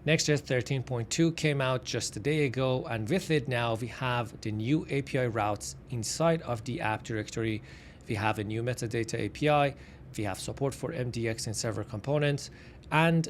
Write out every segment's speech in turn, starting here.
NextJs 13.2 came out just a day ago, and with it now we have the new API routes inside of the app directory. We have a new metadata API, we have support for MDX in server components, and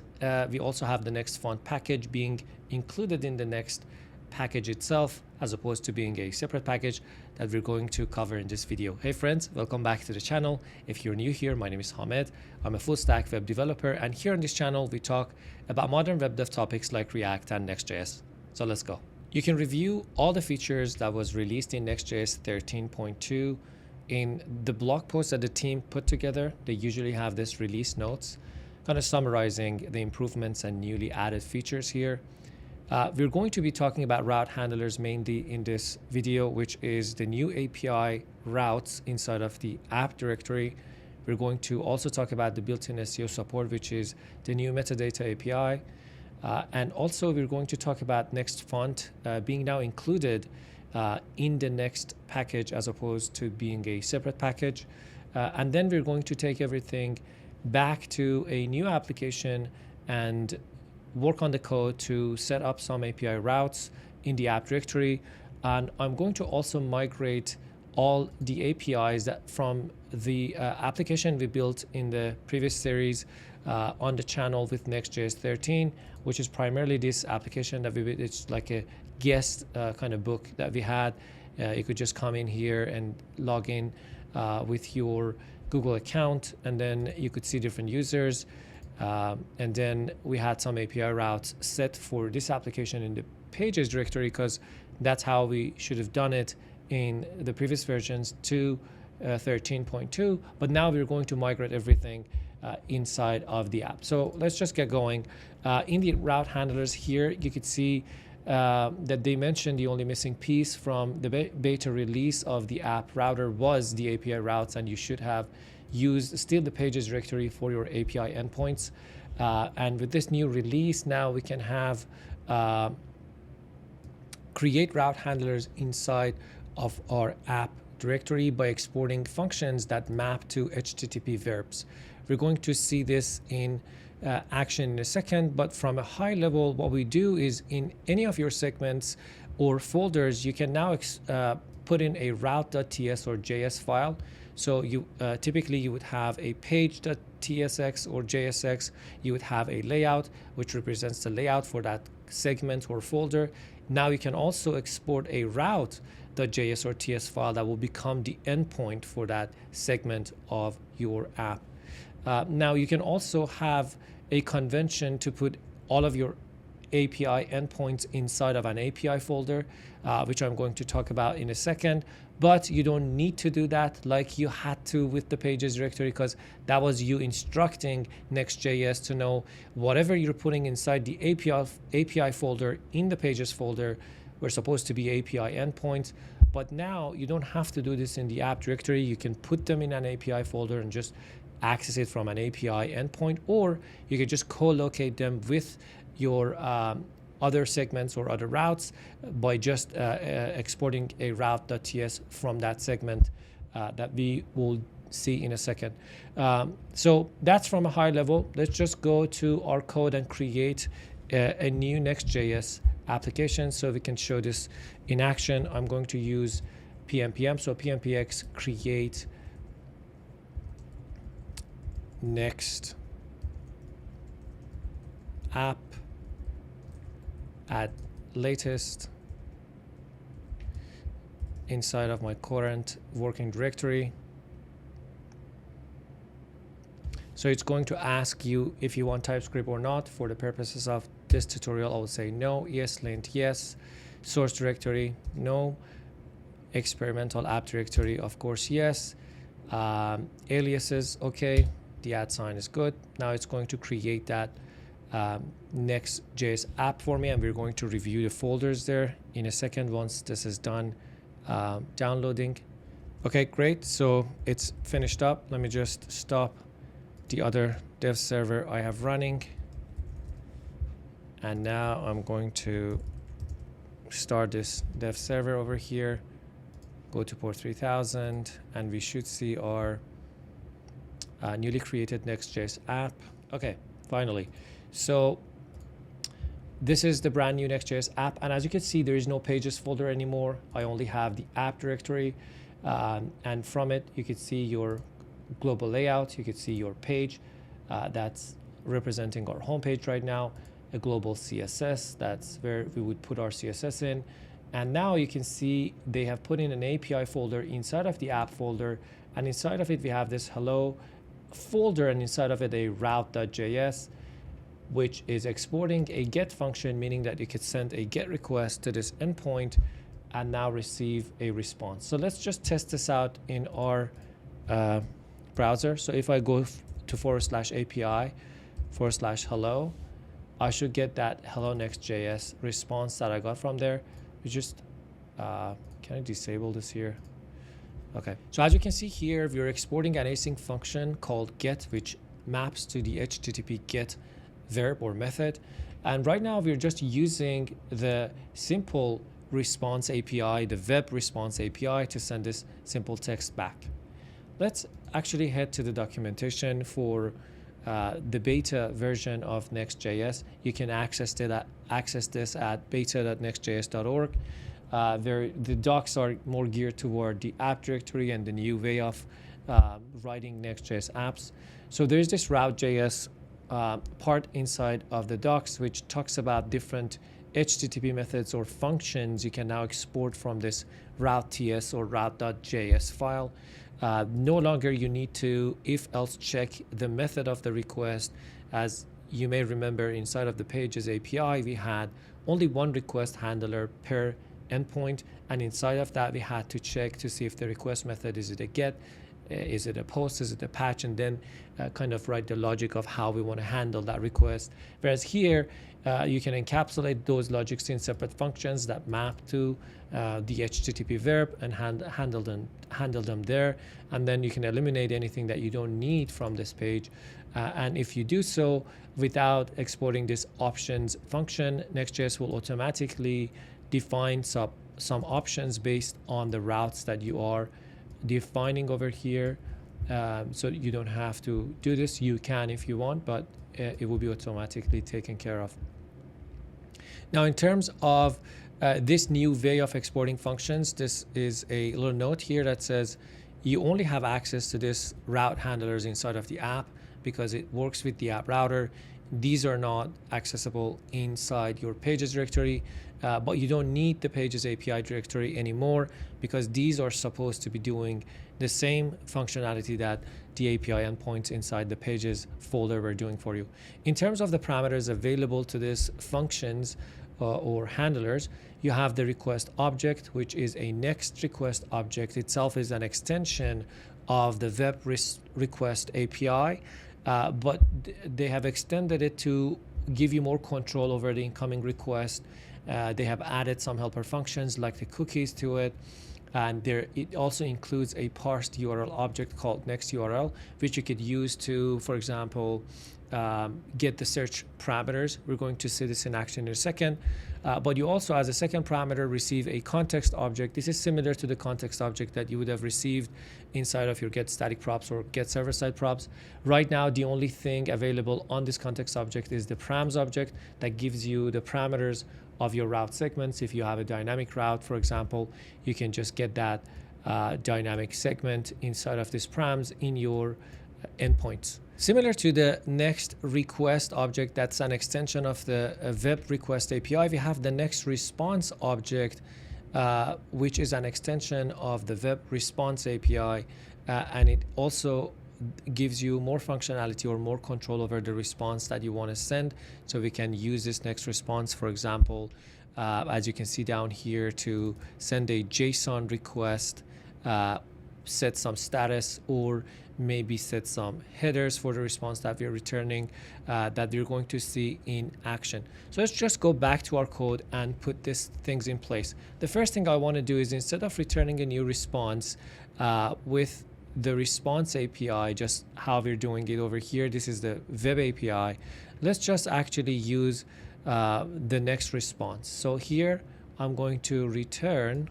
we also have the next font package being included in the next package itself, as opposed to being a separate package that we're going to cover in this video. Hey friends, welcome back to the channel. If you're new here, my name is Hamed. I'm a full stack web developer, and here on this channel we talk about modern web dev topics like React and Next.js. So let's go. You can review all the features that was released in Next.js 13.2 in the blog post that the team put together. They usually have this release notes kind of summarizing the improvements and newly added features here. We're going to be talking about route handlers mainly in this video, which is the new API routes inside of the app directory. We're going to also talk about the built-in SEO support, which is the new metadata API. And also we're going to talk about next font being now included in the next package as opposed to being a separate package. And then we're going to take everything back to a new application and work on the code to set up some API routes in the app directory. And I'm going to also migrate all the APIs that from the application we built in the previous series on the channel with Next.js 13, which is primarily this application that we built. It's like a guest kind of book that we had. You could just come in here and log in with your Google account, and then you could see different users. And then we had some API routes set for this application in the pages directory, because that's how we should have done it in the previous versions to 13.2. But now we're going to migrate everything inside of the app. So let's just get going. In the route handlers here, you could see that they mentioned the only missing piece from the beta release of the app router was the API routes, and you should have used still the pages directory for your API endpoints. And with this new release, now we can have create route handlers inside of our app directory by exporting functions that map to HTTP verbs. We're going to see this in action in a second, but from a high level, what we do is in any of your segments or folders, you can now put in a route.ts or JS file. So you typically you would have a page.tsx or JSX. You would have a layout, which represents the layout for that segment or folder. Now you can also export a route.js or TS file that will become the endpoint for that segment of your app. Now you can also have a convention to put all of your API endpoints inside of an API folder, which I'm going to talk about in a second. But you don't need to do that like you had to with the pages directory, because that was you instructing Next.js to know whatever you're putting inside the API folder in the pages folder were supposed to be API endpoints. But now you don't have to do this in the app directory. You can put them in an API folder and just access it from an API endpoint, or you can just co-locate them with your other segments or other routes by just exporting a route.ts from that segment that we will see in a second. So that's from a high level. Let's just go to our code and create a new Next.js application so we can show this in action. I'm going to use pnpm, so pnpx create next app, add latest inside of my current working directory. So it's going to ask you if you want TypeScript or not. For the purposes of this tutorial, I will say no. ESLint, yes. Source directory, no. Experimental app directory, of course, yes. Aliases, okay. The @ sign is good. Now it's going to create that Next.js app for me, and we're going to review the folders there in a second once this is done downloading. Okay, great. So it's finished up. Let me just stop the other dev server I have running. And now I'm going to start this dev server over here, go to port 3000, and we should see our newly created Next.js app. Okay, finally. So This is the brand new Next.js app, and as you can see, there is no pages folder anymore. I only have the app directory, and from it you can see your global layout. You can see your page that's representing our homepage right now, a global CSS, that's where we would put our CSS in. And now you can see they have put in an API folder inside of the app folder, and inside of it we have this hello folder, and inside of it a route.js, which is exporting a get function, meaning that you could send a get request to this endpoint and now receive a response. So let's just test this out in our browser. So if I go to /API/hello, I should get that hello Next.js response that I got from there. We just, can I disable this here? Okay, so as you can see here, we're exporting an async function called get, which maps to the HTTP get verb or method. And right now we're just using the simple response API, the web response API, to send this simple text back. Let's actually head to the documentation for the beta version of Next.js. You can access this at beta.nextjs.org. The docs are more geared toward the app directory and the new way of writing Next.js apps. So there's this route.js part inside of the docs, which talks about different HTTP methods or functions you can now export from this route.ts or route.js file. No longer you need to if else check the method of the request. As you may remember, inside of the pages API we had only one request handler per endpoint, and inside of that we had to check to see if the request method, is it a get, is it a post, is it a patch, and then kind of write the logic of how we want to handle that request. Whereas here you can encapsulate those logics in separate functions that map to the HTTP verb and handle them there, and then you can eliminate anything that you don't need from this page. And if you do so without exporting this options function, Next.js will automatically define some options based on the routes that you are defining over here. So you don't have to do this. You can if you want, but it will be automatically taken care of. Now, in terms of this new way of exporting functions, this is a little note here that says you only have access to this route handlers inside of the app because it works with the app router. These are not accessible inside your pages directory, but you don't need the pages API directory anymore because these are supposed to be doing the same functionality that the API endpoints inside the pages folder were doing for you. In terms of the parameters available to these functions or handlers, you have the request object, which is a next request object. Itself is an extension of the web request API, but they have extended it to give you more control over the incoming request. They have added some helper functions like the cookies to it. And it also includes a parsed URL object called NextURL, which you could use to, for example, get the search parameters. We're going to see this in action in a second. But you also, as a second parameter, receive a context object. This is similar to the context object that you would have received inside of your get static props or get server side props. Right now, the only thing available on this context object is the params object that gives you the parameters of your route segments. If you have a dynamic route, for example, you can just get that dynamic segment inside of this params in your endpoints. Similar to the next request object, that's an extension of the web request API, we have the next response object, which is an extension of the web response API, and it also gives you more functionality or more control over the response that you want to send. So we can use this next response, for example, as you can see down here, to send a JSON request, set some status, or maybe set some headers for the response that we're returning that you're going to see in action. So let's just go back to our code and put these things in place. The first thing I want to do is, instead of returning a new response with the response API, just how we're doing it over here, this is the web API, let's just actually use the next response. So here I'm going to return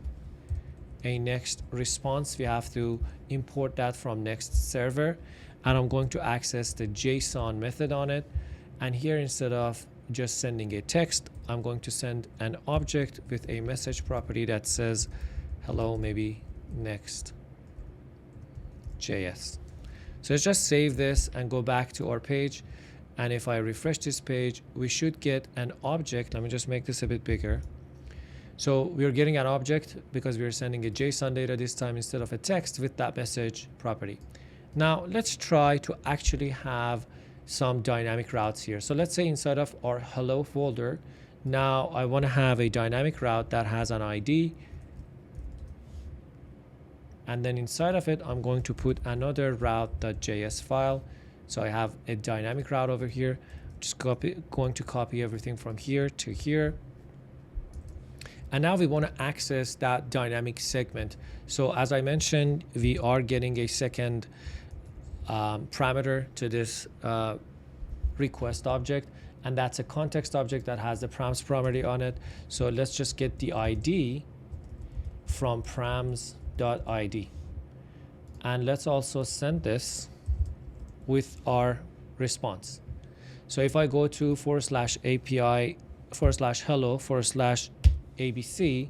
a next response. We have to import that from next server, and I'm going to access the JSON method on it. And here, instead of just sending a text, I'm going to send an object with a message property that says hello, maybe NextJs. So let's just save this and go back to our page. And if I refresh this page, we should get an object. Let me just make this a bit bigger. So we're getting an object because we're sending a JSON data this time instead of a text with that message property. Now let's try to actually have some dynamic routes here. So let's say inside of our hello folder, now I want to have a dynamic route that has an ID. And then inside of it, I'm going to put another route.js file. So I have a dynamic route over here. Just going to copy everything from here to here. And now we want to access that dynamic segment. So as I mentioned, we are getting a second parameter to this request object, and that's a context object that has the params property on it. So let's just get the ID from params.id, and let's also send this with our response. So if I go to /API /hello /ABC,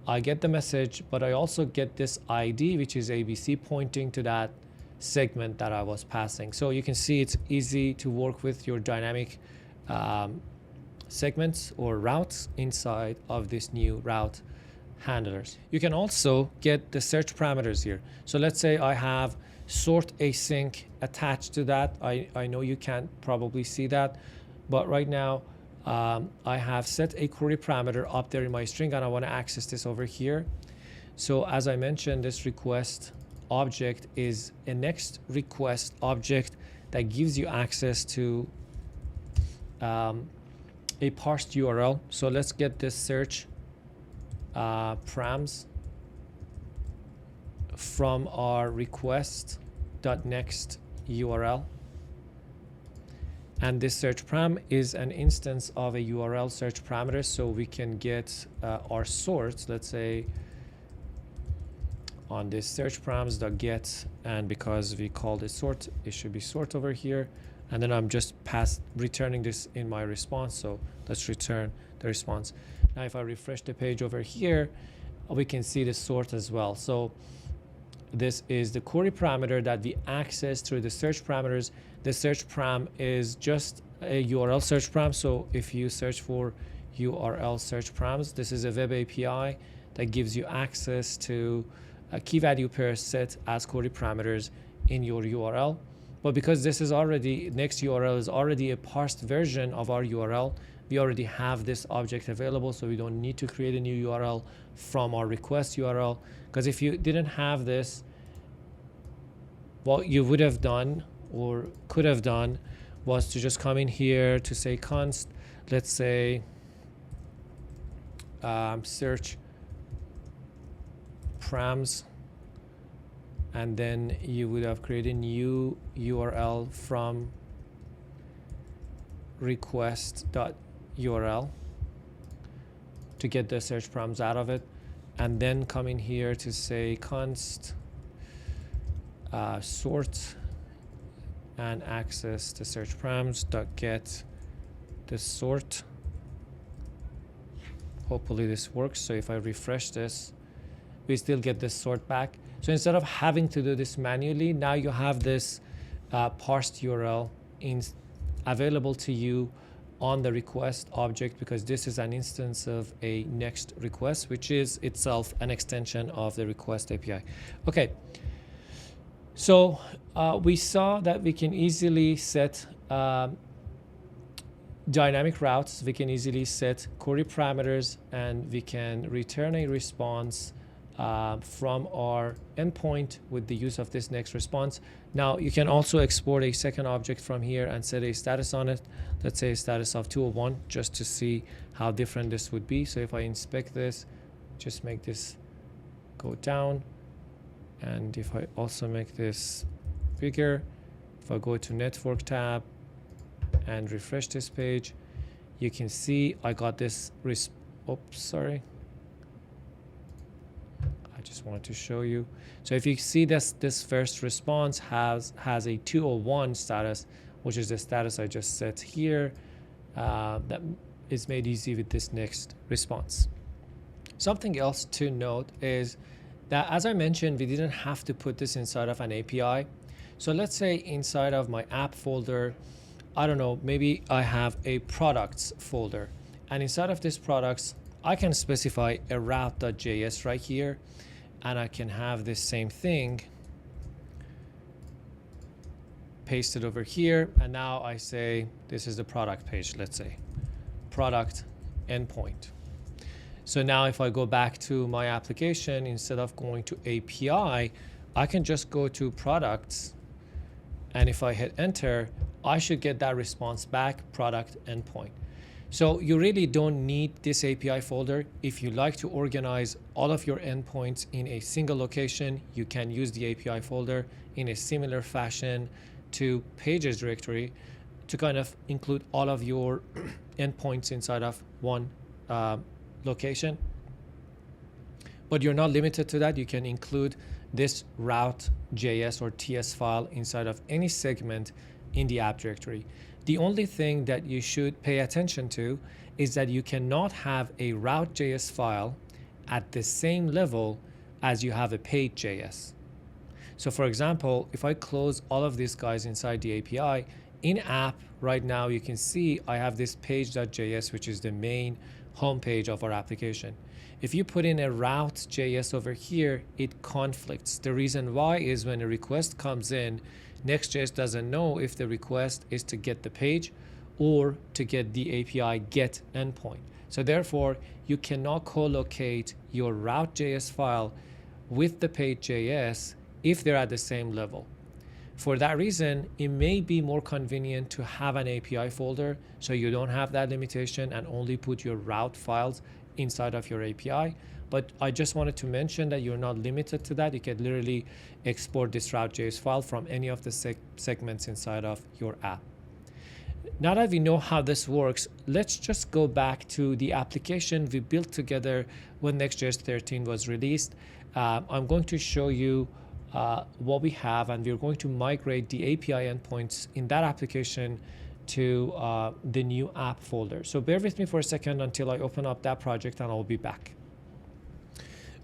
I get the message, but I also get this ID, which is ABC, pointing to that segment that I was passing. So you can see it's easy to work with your dynamic segments or routes inside of this new route handlers. You can also get the search parameters here. So let's say I have sort async attached to that. I know you can't probably see that, but right now I have set a query parameter up there in my string, and I want to access this over here. So as I mentioned, this request object is a next request object that gives you access to a parsed URL. So let's get this search params from our request.next URL. And this search param is an instance of a URL search parameter, so we can get our sort, let's say, on this search params.get, and because we called it sort, it should be sort over here. And then I'm just returning this in my response. So let's return the response. Now if I refresh the page over here, we can see the sort as well. So this is the query parameter that we access through the search parameters. The search param is just a URL search param. So if you search for URL search params, this is a web API that gives you access to a key value pair set as query parameters in your URL. But because this is already, next URL is already a parsed version of our URL, we already have this object available, so we don't need to create a new URL from our request URL. Because if you didn't have this, what you would have done or could have done was to just come in here to say const, let's say search params, and then you would have created a new URL from request.url to get the search params out of it, and then come in here to say const sort and access the search params.get the sort. Hopefully this works. So if I refresh this, we still get this sort back. So instead of having to do this manually, now you have this parsed URL available to you on the request object, because this is an instance of a next request, which is itself an extension of the request API. Okay, so we saw that we can easily set dynamic routes, we can easily set query parameters, and we can return a response from our endpoint with the use of this next response. Now you can also export a second object from here and set a status on it. Let's say a status of 201, just to see how different this would be. So if I inspect this, just make this go down, and if I also make this bigger, if I go to network tab and refresh this page, you can see I got this oops, sorry, just wanted to show you. So if you see this first response has a 201 status, which is the status I just set here, that is made easy with this next response. Something else to note is that, as I mentioned, we didn't have to put this inside of an API. So let's say inside of my app folder, I don't know, maybe I have a products folder, and inside of this products, I can specify a route.js right here, and I can have this same thing pasted over here, and now I say this is the product page, let's say product endpoint. So now if I go back to my application, instead of going to API, I can just go to products, and if I hit enter, I should get that response back, product endpoint. So you really don't need this API folder. If you like to organize all of your endpoints in a single location, you can use the API folder in a similar fashion to pages directory to kind of include all of your endpoints inside of one location. But you're not limited to that. You can include this route.js or TS file inside of any segment in the app directory. The only thing that you should pay attention to is that you cannot have a route.js file at the same level as you have a page.js. So for example, if I close all of these guys inside the API, in app right now you can see I have this page.js, which is the main homepage of our application. If you put in a route.js over here, it conflicts. The reason why is when a request comes in, NextJs doesn't know if the request is to get the page or to get the API get endpoint. So therefore, you cannot co-locate your route.js file with the page.js if they're at the same level. For that reason, it may be more convenient to have an API folder so you don't have that limitation and only put your route files inside of your API. But I just wanted to mention that you're not limited to that. You can literally export this route.js file from any of the segments inside of your app. Now that we know how this works, let's just go back to the application we built together when NextJs 13 was released. I'm going to show you what we have, and we're going to migrate the API endpoints in that application to the new app folder. So bear with me for a second until I open up that project, and I'll be back.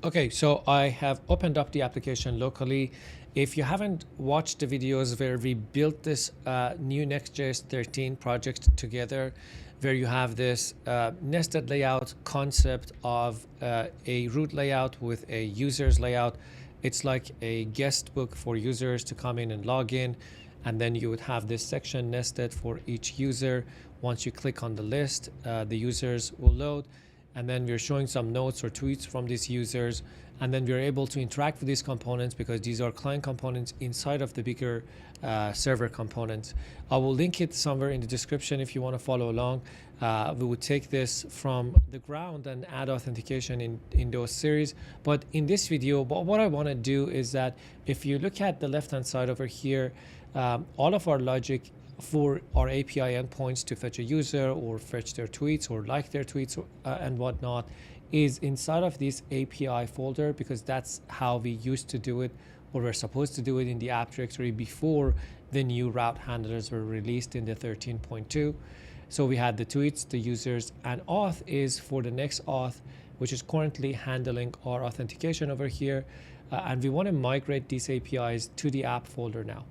Okay, so I have opened up the application locally. If you haven't watched the videos where we built this new NextJs 13 project together, where you have this nested layout concept of a root layout with a user's layout, it's like a guest book for users to come in and log in, and then you would have this section nested for each user. Once you click on the list, the users will load, and then we're showing some notes or tweets from these users, and then we're able to interact with these components because these are client components inside of the bigger server components. I will link it somewhere in the description if you want to follow along. We would take this from the ground and add authentication in those series. But in this video, what I want to do is that if you look at the left-hand side over here, all of our logic for our API endpoints to fetch a user or fetch their tweets or like their tweets and whatnot is inside of this API folder, because that's how we used to do it, or we're supposed to do it in the app directory before the new route handlers were released in the 13.2. So we had the tweets, the users, and auth is for the next auth, which is currently handling our authentication over here. And we want to migrate these APIs to the app folder now.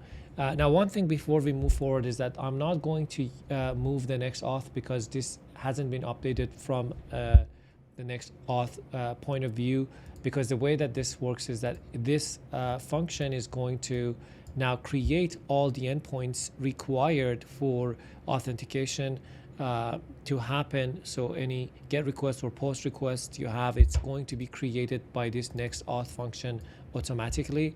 Now, one thing before we move forward is that I'm not going to move the next auth because this hasn't been updated from the next auth point of view, because the way that this works is that this function is going to now create all the endpoints required for authentication to happen. So any GET request or POST request you have, it's going to be created by this next auth function automatically.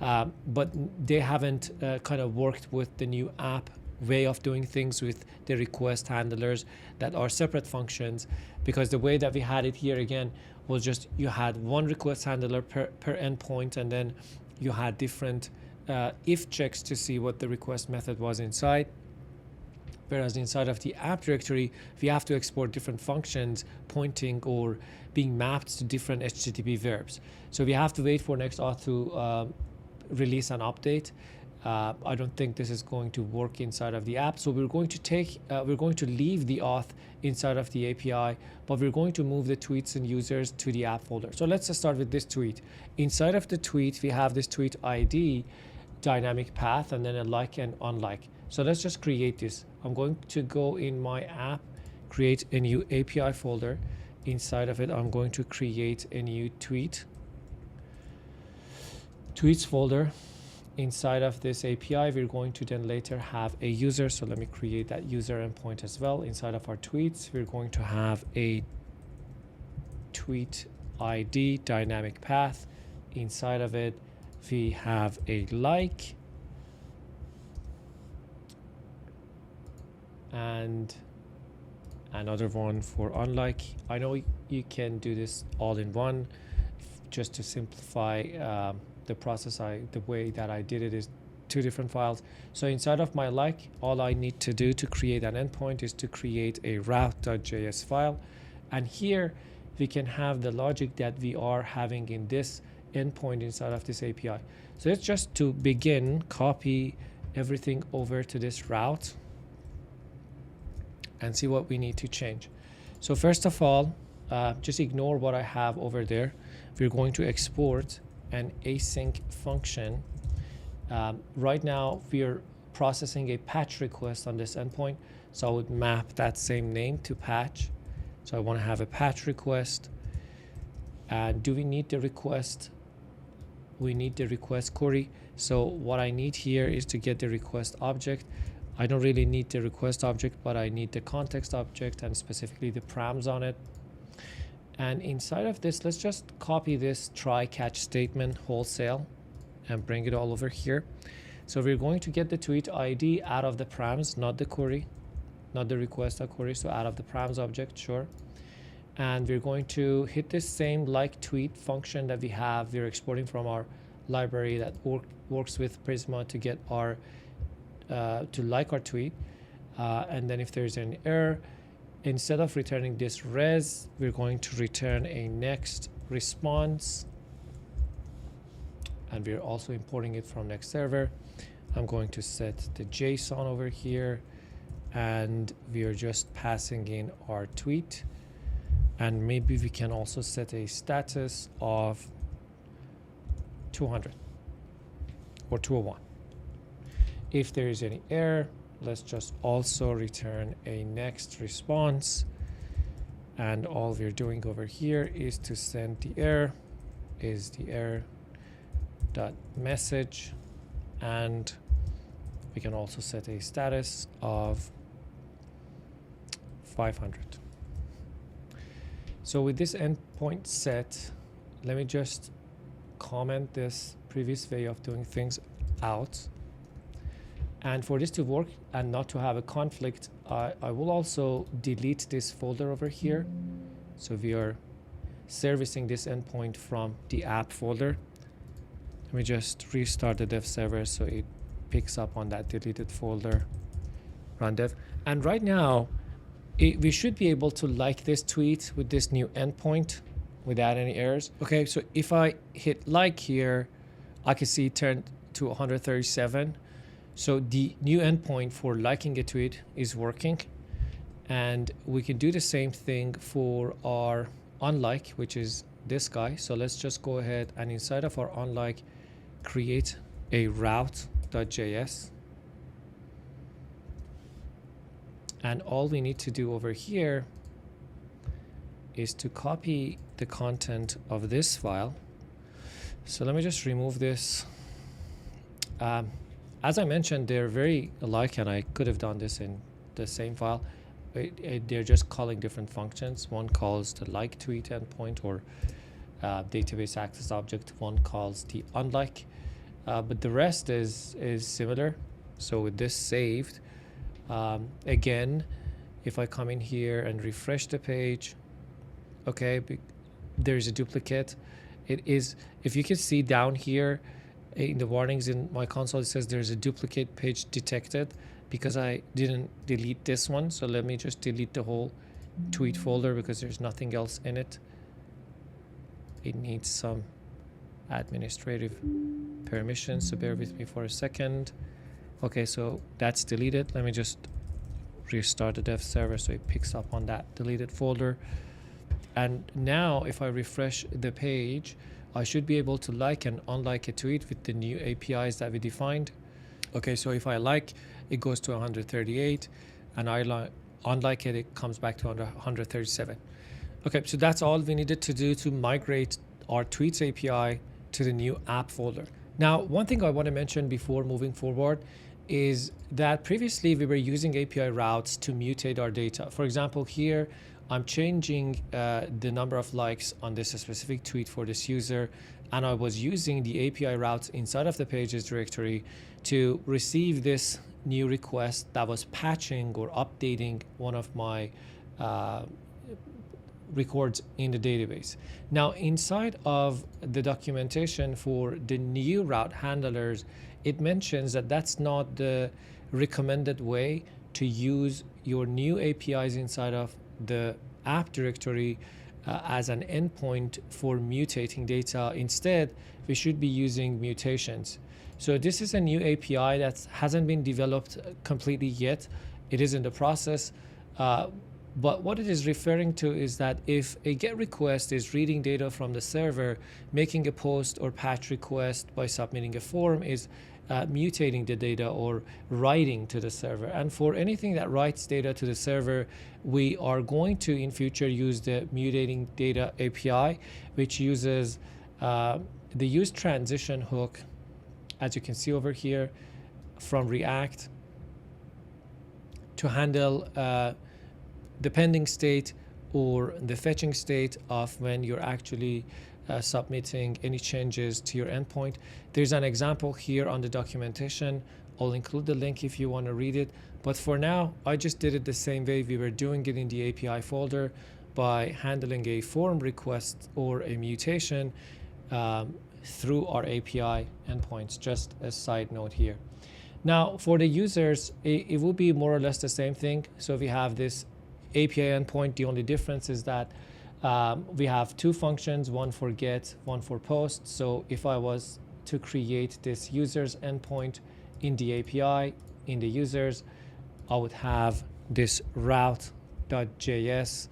But they haven't kind of worked with the new app way of doing things with the request handlers that are separate functions, because the way that we had it here again was just you had one request handler per endpoint, and then you had different if checks to see what the request method was inside. Whereas inside of the app directory, we have to export different functions pointing or being mapped to different HTTP verbs. So we have to wait for NextAuth to release an update. I don't think this is going to work inside of the app. So we're going to leave the auth inside of the API, but we're going to move the tweets and users to the app folder. So let's just start with this tweet. Inside of the tweet, we have this tweet ID, dynamic path, and then a like and unlike. So let's just create this. I'm going to go in my app, create a new API folder. Inside of it, I'm going to create a new tweets folder. Inside of this API, we're going to then later have a user. So let me create that user endpoint as well. Inside of our tweets, we're going to have a tweet ID dynamic path. Inside of it, we have a like and another one for unlike. I know you can do this all in one. Just to simplify the process, the way that I did it is 2 different files. So inside of my like, all I need to do to create an endpoint is to create a route.js file, and here we can have the logic that we are having in this endpoint inside of this API. So it's just to begin, copy everything over to this route and see what we need to change. So first of all, just ignore what I have over there. We're going to export an async function. Right now we're processing a patch request on this endpoint, so I would map that same name to patch. So I want to have a patch request. And do we need the request? We need the request query. So what I need here is to get the request object. I don't really need the request object, but I need the context object and specifically the params on it. And inside of this, let's just copy this try catch statement wholesale and bring it all over here. So we're going to get the tweet ID out of the params, not the query, not the request or query. So out of the params object, sure. And we're going to hit this same like tweet function that we're exporting from our library that works with Prisma to get our to like our tweet. And then if there's an error, instead of returning this res, we're going to return a next response, and we're also importing it from next server. I'm going to set the JSON over here, and we are just passing in our tweet, and maybe we can also set a status of 200 or 201. If there is any error, let's just also return a next response, and all we're doing over here is to send the error is the error dot message, and we can also set a status of 500. So with this endpoint set, let me just comment this previous way of doing things out. And for this to work and not to have a conflict, I will also delete this folder over here. So we are servicing this endpoint from the app folder. Let me just restart the dev server so it picks up on that deleted folder. Run dev. And right now, we should be able to like this tweet with this new endpoint without any errors. Okay, so if I hit like here, I can see it turned to 137. So the new endpoint for liking a tweet is working, and we can do the same thing for our unlike, which is this guy. So let's just go ahead and inside of our unlike, create a route.js. And all we need to do over here is to copy the content of this file. So let me just remove this. As I mentioned, they're very alike, and I could have done this in the same file. They're just calling different functions. One calls the like tweet endpoint or database access object. One calls the unlike, but the rest is similar. So with this saved, again, if I come in here and refresh the page, okay, there's a duplicate. It is, if you can see down here, in the warnings in my console, it says there's a duplicate page detected because I didn't delete this one. So let me just delete the whole tweet folder because there's nothing else in it. It needs some administrative permissions, so bear with me for a second. Okay, so that's deleted. Let me just restart the dev server so it picks up on that deleted folder. And now if I refresh the page, I should be able to like and unlike a tweet with the new APIs that we defined. Okay, so if I like, it goes to 138, and I unlike it, it comes back to 137. Okay, so that's all we needed to do to migrate our tweets API to the new app folder. Now, one thing I want to mention before moving forward is that previously we were using API routes to mutate our data. For example, here I'm changing the number of likes on this specific tweet for this user, and I was using the API routes inside of the pages directory to receive this new request that was patching or updating one of my records in the database. Now, inside of the documentation for the new route handlers, it mentions that that's not the recommended way to use your new APIs inside of the app directory as an endpoint for mutating data. Instead, we should be using mutations. So this is a new API that hasn't been developed completely yet. It is in the process. But what it is referring to is that if a GET request is reading data from the server, making a post or patch request by submitting a form is mutating the data or writing to the server. And for anything that writes data to the server, we are going to in future use the mutating data API, which uses the use transition hook, as you can see over here, from React to handle the pending state or the fetching state of when you're actually submitting any changes to your endpoint. There's an example here on the documentation. I'll include the link if you want to read it. But for now, I just did it the same way we were doing it in the API folder by handling a form request or a mutation through our API endpoints, just a side note here. Now, for the users, it will be more or less the same thing. So we have this API endpoint. The only difference is that we have two functions, one for get, one for post. So if I was to create this users endpoint in the API, in the users, I would have this route.js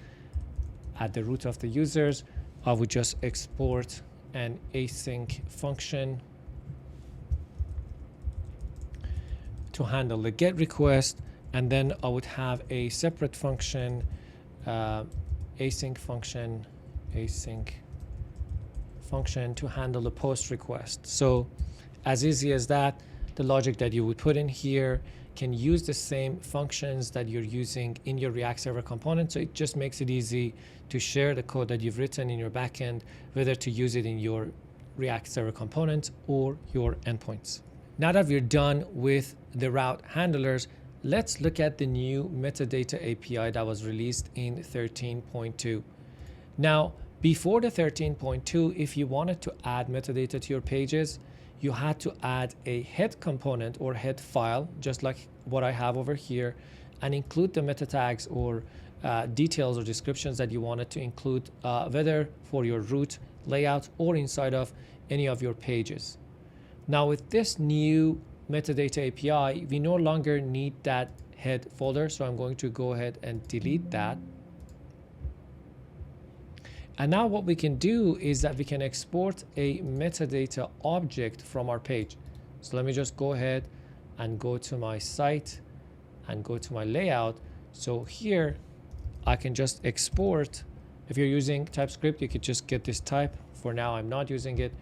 at the root of the users. I would just export an async function to handle the get request, and then I would have a separate function, async function to handle the post request. So as easy as that, the logic that you would put in here can use the same functions that you're using in your React Server component. So it just makes it easy to share the code that you've written in your backend, whether to use it in your React Server component or your endpoints. Now that we're done with the route handlers, let's look at the new metadata API that was released in 13.2. Now, before the 13.2, if you wanted to add metadata to your pages, you had to add a head component or head file, just like what I have over here, and include the meta tags or details or descriptions that you wanted to include, whether for your route, layout, or inside of any of your pages. Now, with this new metadata API, we no longer need that head folder, so I'm going to go ahead and delete that. And now what we can do is that we can export a metadata object from our page. So let me just go ahead and go to my site and go to my layout. So here I can just export. If you're using TypeScript, you could just get this type. For now, I'm not using it.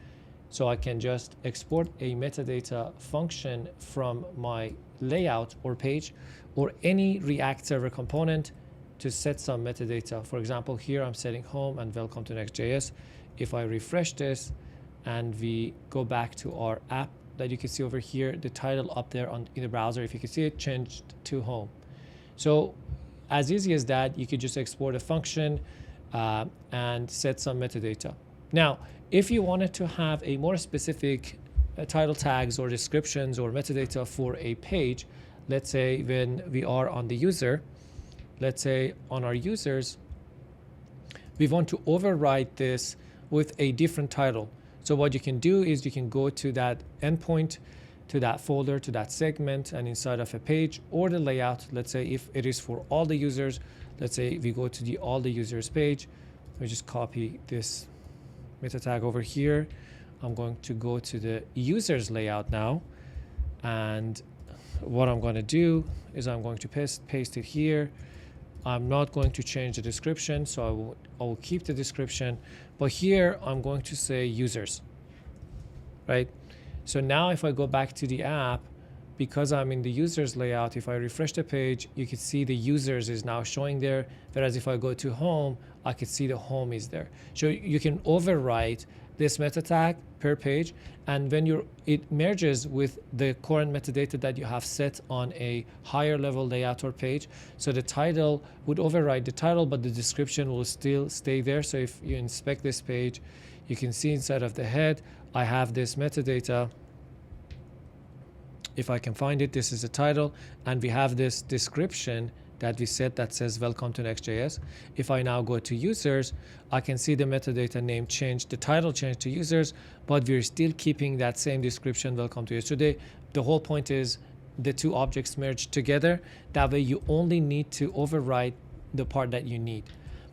So I can just export a metadata function from my layout or page or any React Server component to set some metadata. For example, here I'm setting home and welcome to NextJS. If I refresh this and we go back to our app that you can see over here, the title up there in the browser, if you can see it, changed to home. So as easy as that, you could just export a function and set some metadata. Now, if you wanted to have a more specific title tags or descriptions or metadata for a page, let's say when we are on the user, let's say on our users, we want to override this with a different title. So what you can do is you can go to that endpoint, to that folder, to that segment, and inside of a page or the layout, let's say if it is for all the users, let's say we go to the all the users page, we just copy this meta tag over here. I'm going to go to the users layout now, and what I'm going to do is I'm going to paste it here. I'm not going to change the description, so I will keep the description, but here I'm going to say users, right? So now if I go back to the app, because I'm in the users layout, if I refresh the page, you can see the users is now showing there, whereas if I go to home, I can see the home is there. So you can overwrite this meta tag per page, and when it merges with the current metadata that you have set on a higher level layout or page. So the title would override the title, but the description will still stay there. So if you inspect this page, you can see inside of the head, I have this metadata. If I can find it, this is the title, and we have this description that we set that says welcome to NextJs. If I now go to users, I can see the metadata name changed, the title changed to users, but we're still keeping that same description, welcome to yesterday. The whole point is the two objects merged together. That way you only need to override the part that you need.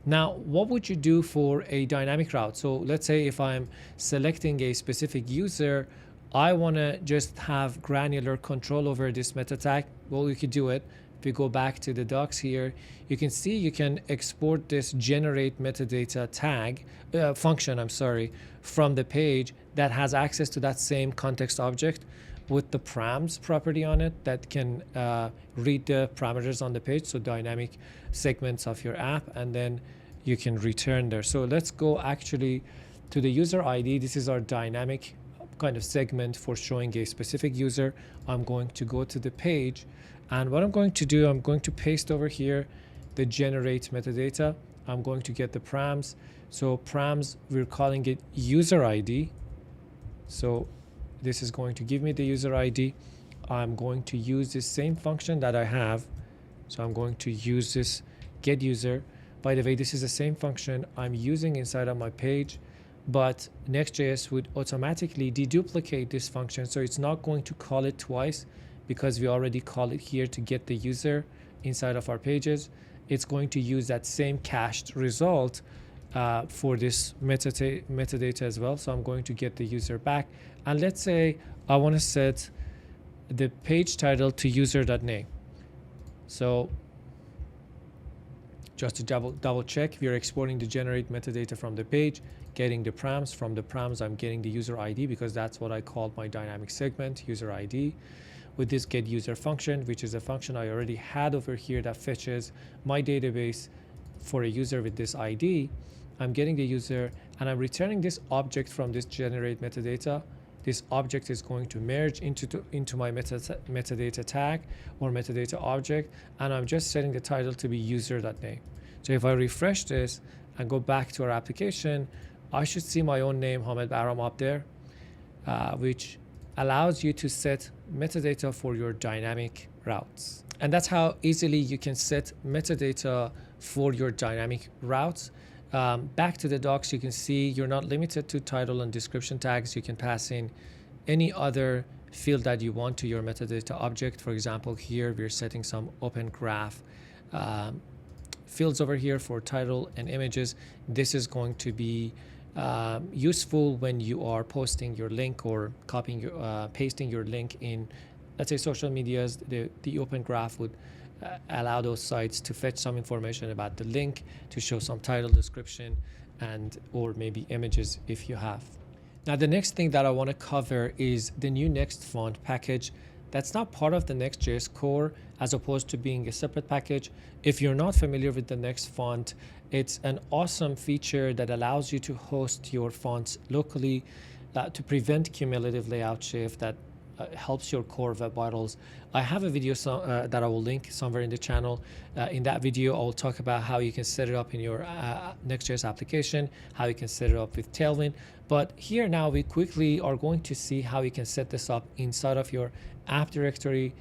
Now, what would you do for a dynamic route? So let's say if I'm selecting a specific user, I want to just have granular control over this meta tag. Well, you could do it. If you go back to the docs here, you can see you can export this generate metadata tag function, from the page that has access to that same context object with the params property on it that can read the parameters on the page, so dynamic segments of your app, and then you can return there. So let's go actually to the user ID. This is our dynamic kind of segment for showing a specific user. I'm going to go to the page, and what I'm going to do, I'm going to paste over here the generate metadata. I'm going to get the params. So params, we're calling it user ID. So this is going to give me the user ID. I'm going to use this same function that I have. So I'm going to use this get user. By the way, this is the same function I'm using inside of my page, but Next.js would automatically deduplicate this function. So it's not going to call it twice because we already call it here to get the user inside of our pages. It's going to use that same cached result for this metadata as well. So I'm going to get the user back. And let's say I want to set the page title to user.name. So just to double check, we are exporting the generate metadata from the page, getting the params. From the params, I'm getting the user ID because that's what I called my dynamic segment, user ID. With this get user function, which is a function I already had over here that fetches my database for a user with this ID, I'm getting the user and I'm returning this object from this generate metadata. This object is going to merge into my metadata tag or metadata object, and I'm just setting the title to be user.name. So if I refresh this and go back to our application, I should see my own name, Hamed Baram, up there, which allows you to set metadata for your dynamic routes. And that's how easily you can set metadata for your dynamic routes. Back to the docs, you can see you're not limited to title and description tags. You can pass in any other field that you want to your metadata object. For example, here we're setting some open graph fields over here for title and images. This is going to be useful when you are posting your link or copying your, pasting your link in, let's say, social medias. The open graph would allow those sites to fetch some information about the link, to show some title description, and or maybe images if you have. Now the next thing that I want to cover is the new Next font package. That's not part of the Next.js core as opposed to being a separate package. If you're not familiar with the Next font, it's an awesome feature that allows you to host your fonts locally to prevent cumulative layout shift, that helps your core web vitals. I have a video that I will link somewhere in the channel. In that video, I will talk about how you can set it up in your Next.js application, how you can set it up with Tailwind. But here now we quickly are going to see how you can set this up inside of your app directory.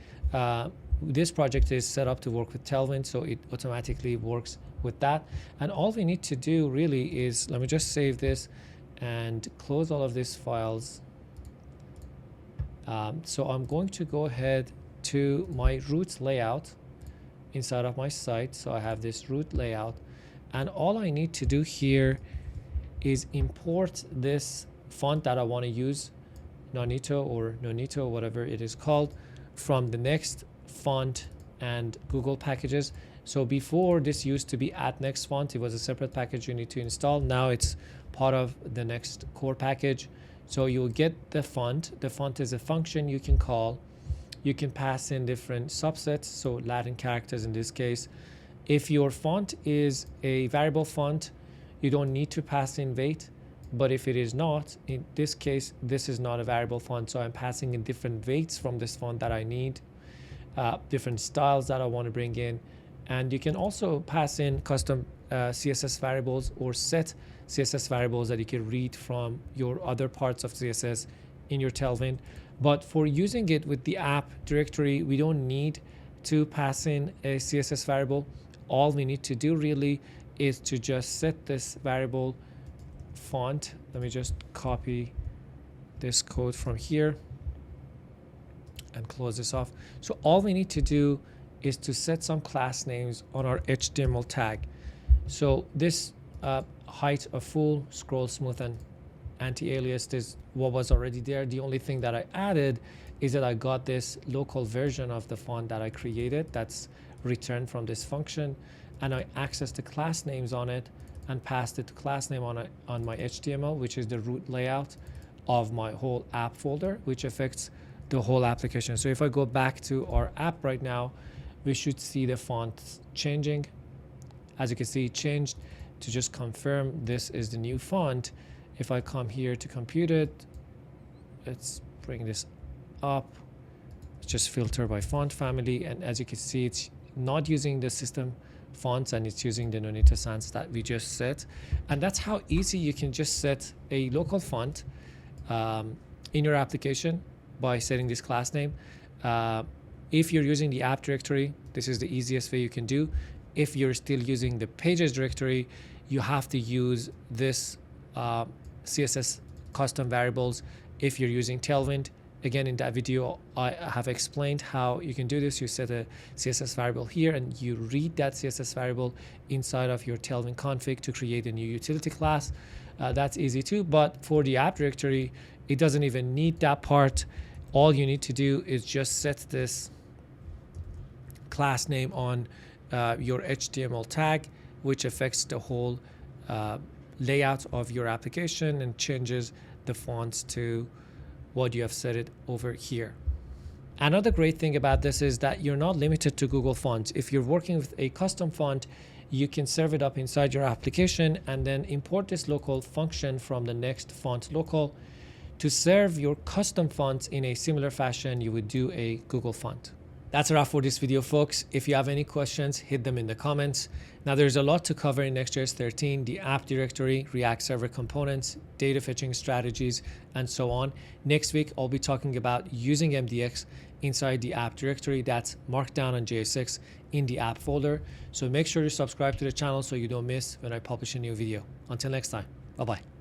This project is set up to work with Tailwind, so it automatically works with that. And all we need to do really is, let me just save this, and close all of these files. So I'm going to go ahead to my route layout inside of my site. So I have this route layout, and all I need to do here is import this font that I want to use, Nonito, whatever it is called, from the Next font and Google packages. So before, this used to be at Next font. It was a separate package you need to install. Now it's part of the Next core package. So you'll get the font. The font is a function you can call. You can pass in different subsets, so Latin characters in this case. If your font is a variable font, you don't need to pass in weight. But if it is not, in this case, this is not a variable font. So I'm passing in different weights from this font that I need, different styles that I want to bring in. And you can also pass in custom CSS variables or set CSS variables that you can read from your other parts of CSS in your Tailwind. But for using it with the app directory, we don't need to pass in a CSS variable. All we need to do really is to just set this variable font. Let me just copy this code from here and close this off. So all we need to do is to set some class names on our HTML tag. So this height of full, scroll smooth, and anti-alias is what was already there. The only thing that I added is that I got this local version of the font that I created that's returned from this function, and I accessed the class names on it and passed it to class name on my HTML, which is the root layout of my whole app folder, which affects the whole application. So if I go back to our app right now, we should see the font changing. As you can see, it changed. To just confirm this is the new font, if I come here to compute it, let's bring this up, just filter by font family, and as you can see, it's not using the system fonts and it's using the Nonito Sans that we just set. And that's how easy you can just set a local font in your application by setting this class name. If you're using the app directory, this is the easiest way you can do. If you're still using the pages directory, you have to use this CSS custom variables. If you're using Tailwind, again, in that video, I have explained how you can do this. You set a CSS variable here and you read that CSS variable inside of your Tailwind config to create a new utility class. That's easy too, but for the app directory, it doesn't even need that part. All you need to do is just set this class name on your HTML tag, which affects the whole layout of your application and changes the fonts to what you have set it over here. Another great thing about this is that you're not limited to Google Fonts. If you're working with a custom font, you can serve it up inside your application and then import this local function from the Next font local to serve your custom fonts in a similar fashion you would do a Google font. That's a wrap for this video, folks. If you have any questions, hit them in the comments. Now, there's a lot to cover in NextJs 13, the app directory, React server components, data fetching strategies, and so on. Next week, I'll be talking about using MDX inside the app directory that's marked down on JSX in the app folder. So make sure to subscribe to the channel so you don't miss when I publish a new video. Until next time, bye-bye.